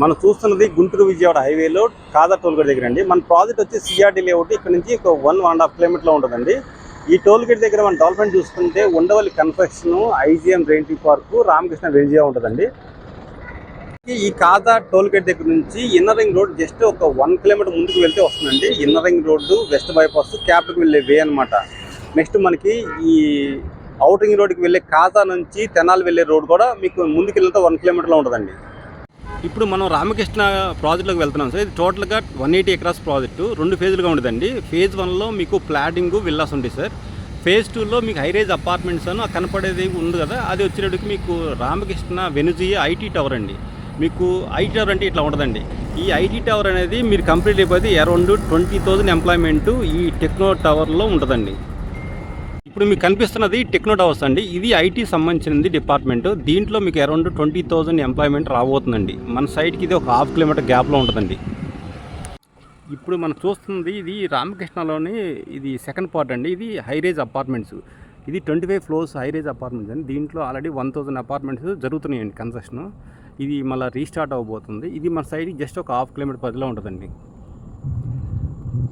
మనం చూస్తున్నది గుంటూరు విజయవాడ హైవేలో కాదా టోల్ గేట్ దగ్గర అండి. మన ప్రాజెక్ట్ వచ్చి సిఆర్డి లేఅవుట్ ఇక్కడ నుంచి ఒక 1.5 కిలోమీటర్లో ఉంటుందండి. ఈ టోల్ గేట్ దగ్గర మన డెవలప్మెంట్ చూసుకుంటే Undavalli construction, IGM rain tree park, Ramakrishna వెంజియా ఉంటుందండి. ఈ కాదా టోల్ గేట్ దగ్గర నుంచి ఇన్నర్ రింగ్ రోడ్ జస్ట్ ఒక 1 కిలోమీటర్ ముందుకు వెళ్తే వస్తుందండి. Inner ring road, west bypass, క్యాపిటల్కి వెళ్ళే వే అనమాట. నెక్స్ట్ మనకి ఈ అవుట్ రింగ్ రోడ్కి వెళ్ళే కాదా నుంచి తెనాలి వెళ్ళే రోడ్ కూడా మీకు ముందుకు వెళ్తే 1 కిలోమీటర్లో ఉంటుందండి. ఇప్పుడు మనం రామకృష్ణ ప్రాజెక్టులోకి వెళ్తున్నాం సార్. ఇది టోటల్గా 180 ఎకరాస్ ప్రాజెక్టు 2 ఫేజ్లుగా ఉండదండి. ఫేజ్ 1లో మీకు ప్లాటింగ్ విల్లాస్ ఉంటాయి సార్. ఫేజ్ 2లో మీకు హైరేజ్ అపార్ట్మెంట్స్ అని కనపడేది ఉంది కదా, అది వచ్చేటప్పటికి మీకు రామకృష్ణ వెనుజియా ఐటీ టవర్ అండి. మీకు ఐటీ టవర్ అంటే ఇట్లా ఉండదండి. ఈ ఐటీ టవర్ అనేది మీరు కంప్లీట్ అయిపోతే అరౌండ్ 20,000 ఎంప్లాయ్మెంట్ ఈ టెక్నో టవర్లో ఉంటుందండి. ఇప్పుడు మీకు కనిపిస్తున్నది టెక్నో టవర్స్ అండి. ఇది ఐటీ సంబంధించింది డిపార్ట్మెంట్. దీంట్లో మీకు అరౌండ్ 20,000 ఎంప్లాయ్మెంట్ రాబోతుందండి. మన సైడ్కి ఇది ఒక 1/2 కిలోమీటర్ గ్యాప్లో ఉంటుందండి. ఇప్పుడు మనం చూస్తుంది ఇది రామకృష్ణలోని ఇది సెకండ్ పార్ట్ అండి. ఇది హైరేజ్ అపార్ట్మెంట్స్. ఇది 25 ఫ్లోర్స్ హైరేజ్ అపార్ట్మెంట్స్ అండి. దీంట్లో ఆల్రెడీ 1,000 అపార్ట్మెంట్స్ జరుగుతున్నాయండి కన్స్ట్రక్షన్. ఇది మళ్ళీ రీస్టార్ట్ అవ్వబోతుంది. ఇది మన సైడ్కి జస్ట్ ఒక 1/2 కిలోమీటర్ పరిధిలో ఉంటుందండి.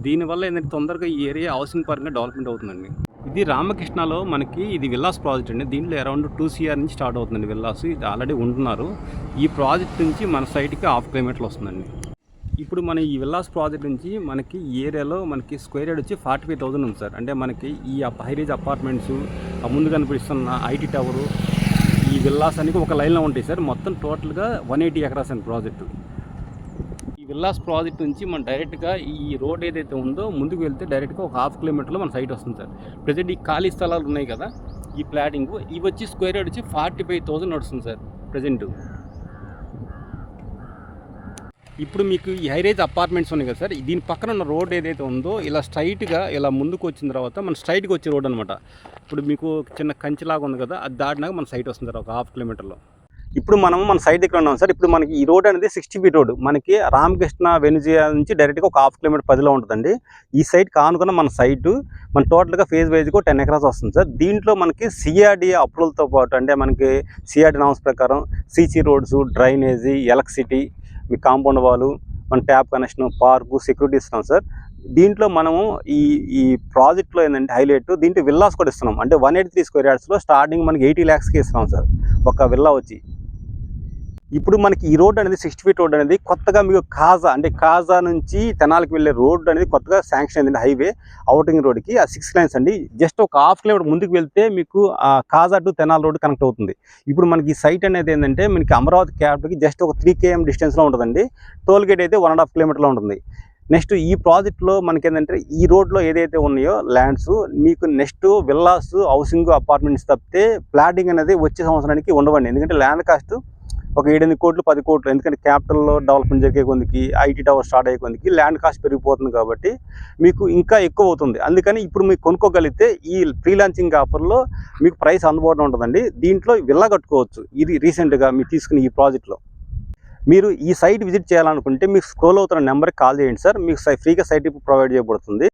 దీనివల్ల ఏంటంటే తొందరగా ఈ ఏరియా హౌసింగ్ పరంగా డెవలప్మెంట్ అవుతుందండి. ఇది రామకృష్ణలో మనకి ఇది విల్లాస్ ప్రాజెక్ట్ అండి. దీంట్లో అరౌండ్ 2 CR నుంచి స్టార్ట్ అవుతుందండి విల్లాస్. ఇది ఆల్రెడీ ఉంటున్నారు. ఈ ప్రాజెక్ట్ నుంచి మన సైడ్కి 1/2 కిలోమీటర్లు వస్తుందండి. ఇప్పుడు మన ఈ విల్లాస్ ప్రాజెక్ట్ నుంచి మనకి ఈ ఏరియాలో మనకి స్క్వేర్ యార్డ్ వచ్చి 45,000 ఉంది సార్. అంటే మనకి ఈ హైరేజ్ అపార్ట్మెంట్స్, ముందు కనిపిస్తున్న ఐటీ టవరు, ఈ విల్లాస్ అనేది ఒక లైన్లో ఉంటాయి సార్. మొత్తం టోటల్గా 180 ఎకరాస్ అండి ప్రాజెక్టు. ఈ విల్లాస్ ప్రాజెక్ట్ నుంచి మనం డైరెక్ట్గా ఈ రోడ్ ఏదైతే ఉందో ముందుకు వెళ్తే డైరెక్ట్గా ఒక 1/2 కిలోమీటర్లో మన సైట్ వస్తుంది సార్. ప్రజెంట్ ఈ ఖాళీ స్థలాలు ఉన్నాయి కదా, ఈ ప్లాటింగ్ ఇవి వచ్చి స్క్వేర్ యార్డ్ వచ్చి 45,000 నడుస్తుంది సార్ ప్రజెంట్. ఇప్పుడు మీకు ఈ హైరేజ్ అపార్ట్మెంట్స్ ఉన్నాయి కదా సార్, దీని పక్కన ఉన్న రోడ్ ఏదైతే ఉందో ఇలా స్ట్రైట్గా ఇలా ముందుకు వచ్చిన తర్వాత మన స్ట్రైట్గా వచ్చే రోడ్ అనమాట. ఇప్పుడు మీకు చిన్న కంచిలాగా ఉంది కదా, అది దాటినాక మన సైట్ వస్తుంది సార్ ఒక 1/2 కిలోమీటర్లో. ఇప్పుడు మనం మన సైట్ దగ్గర ఉన్నాం సార్. ఇప్పుడు మనకి ఈ రోడ్ అనేది 60 ఫీట్ రోడ్. మనకి రామకృష్ణ వెనుజియా నుంచి డైరెక్ట్గా ఒక 1/2 కిలోమీటర్ పరిధిలో ఉంటుందండి. ఈ సైట్ కానుకున్న మన సైటు మన టోటల్గా ఫేజ్ వైజ్గా 10 ఎకరాస్ వస్తుంది సార్. దీంట్లో మనకి సిఆర్డి అప్రూవల్తో పాటు అంటే మనకి సిఆర్డి నామ్స్ ప్రకారం సీసీ రోడ్స్, డ్రైనేజీ, ఎలక్ట్రిసిటీ, మీ కాంపౌండ్ వాలు, మన ట్యాప్ కనెక్షన్, పార్కు, సెక్యూరిటీ ఇస్తున్నాం సార్. దీంట్లో మనము ఈ ఈ ప్రాజెక్ట్లో ఏంటంటే హైలైట్ దీంట్లో విల్లాస్ కూడా ఇస్తున్నాం. అంటే 183 స్క్వేర్ యార్డ్స్లో స్టార్టింగ్ మనకి 80 lakhsకి ఇస్తున్నాం సార్ ఒక విల్లా వచ్చి. ఇప్పుడు మనకి ఈ రోడ్ అనేది 60 ఫీట్ రోడ్ అనేది కొత్తగా మీకు కాజా నుంచి తెనాలికి వెళ్ళే రోడ్ అనేది కొత్తగా శాంక్షన్ అయిందండి. హైవే అవుటింగ్ రోడ్కి ఆ 6 lanes అండి. జస్ట్ ఒక 1/2 కిలోమీటర్ ముందుకు వెళ్తే మీకు కాజా టు తెనాలి రోడ్ కనెక్ట్ అవుతుంది. ఇప్పుడు మనకి ఈ సైట్ అనేది ఏంటంటే మనకి అమరావతి క్యాపిటల్కి జస్ట్ ఒక 3 km డిస్టెన్స్లో ఉంటుందండి. టోల్ గేట్ అయితే 1.5 కిలోమీటర్లో ఉంటుంది. నెక్స్ట్ ఈ ప్రాజెక్ట్లో మనకి ఏంటంటే ఈ రోడ్లో ఏదైతే ఉన్నాయో ల్యాండ్స్ మీకు నెక్స్ట్ విల్లాస్, హౌసింగ్, అపార్ట్మెంట్స్ తప్పితే ప్లాటింగ్ అనేది వచ్చే సంవత్సరానికి ఉండవండి. ఎందుకంటే ల్యాండ్ కాస్ట్ ఒక 7-8 కోట్లు 10 కోట్లు. ఎందుకంటే క్యాపిటల్లో డెవలప్మెంట్ జరిగే కొందికి, ఐటీ టవర్ స్టార్ట్ అయ్యే కొందికి ల్యాండ్ కాస్ట్ పెరిగిపోతుంది కాబట్టి మీకు ఇంకా ఎక్కువ అవుతుంది. అందుకని ఇప్పుడు మీకు కొనుక్కోగలిగితే ఈ ప్రీ లాంచింగ్ ఆఫర్లో మీకు ప్రైస్ అందుబాటులో ఉంటుందండి. దీంట్లో విల్లా కట్టుకోవచ్చు. ఇది రీసెంట్గా మీరు తీసుకుని ఈ ప్రాజెక్ట్లో మీరు ఈ సైట్ విజిట్ చేయాలనుకుంటే మీకు స్క్రోల్ అవుతున్న నెంబర్కి కాల్ చేయండి సార్. మీకు ఫ్రీగా సైట్ ప్రొవైడ్ చేయబడుతుంది.